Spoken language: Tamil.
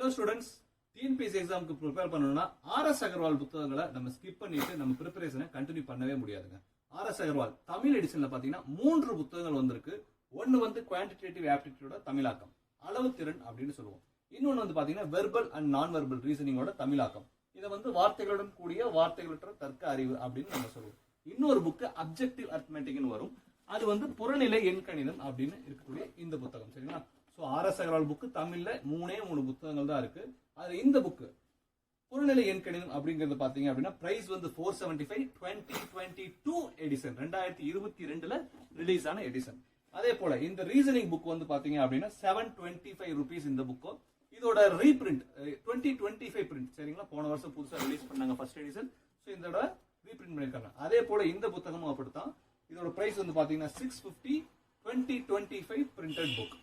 ஹலோ ஸ்டூடெண்ட்ஸ், டிஎன்பிஎஸ்சி எக்ஸாமுக்கு ப்ரிப்பேர் பண்ணணும்னா ஆர்எஸ் அகர்வால் புத்தகங்களை நம்ம ஸ்கிப் பண்ணிட்டு நம்ம ப்ரிப்பரேஷனை கண்டினியூ பண்ணவே முடியாதுங்க. ஆர்எஸ் அகர்வால் தமிழ் எடிஷன்ல பாத்தீங்கன்னா 3 புத்தகங்கள் வந்திருக்கு. ஒன்னு வந்து குவான்டிடேட்டிவ் ஆப்டிடியூட தமிழாக்கம், அளவு திறன் அப்படின்னு சொல்லுவோம். இன்னொன்னு வந்து பாத்தீங்கன்னா வெர்பல் அண்ட் நான் வெர்பல் ரீசனிங்கோட தமிழாக்கம். இதை வந்து வார்த்தைகளுடன் கூடிய வார்த்தைகளற்ற தர்க்க அறிவு அப்படின்னு நம்ம சொல்லுவோம். இன்னொரு புக்கு அப்ஜெக்டிவ் அரித்மெட்டிக்னு வரும். அது வந்து புறநிலை எண்கணிதம் அப்படின்னு இருக்கக்கூடிய இந்த புத்தகம். சரிங்களா? சோ ஆர்எஸ் அகர்வால் புக்கு தமிழ்ல 3 புத்தகங்கள் தான் இருக்கு. அது இந்த புக்கு புறநிலை எண்கணிதம் அப்படிங்கிறது பாத்தீங்க அப்படின்னா பிரைஸ் வந்து 475 2022 எடிஷன் 2022ல ரிலீஸ் ஆன எடிஷன். அதே போல இந்த ரீசனிங் புக் வந்து பாத்தீங்க அப்படின்னா 725 rupees இந்த புக்கும். இதோட ரீபிரிண்ட் 2025 பிரிண்ட். சரிங்களா? போன வருஷம் புதுசா ரிலீஸ் பண்ணாங்க ஃபர்ஸ்ட் எடிஷன். சோ இதோட ரீபிரிண்ட் பண்ணிருக்காங்க. அதே போல இந்த புத்தகமும் அப்படித்தான். இதோட பிரைஸ் வந்து பாத்தீங்கன்னா 650 2025 பிரிண்டட் புக்.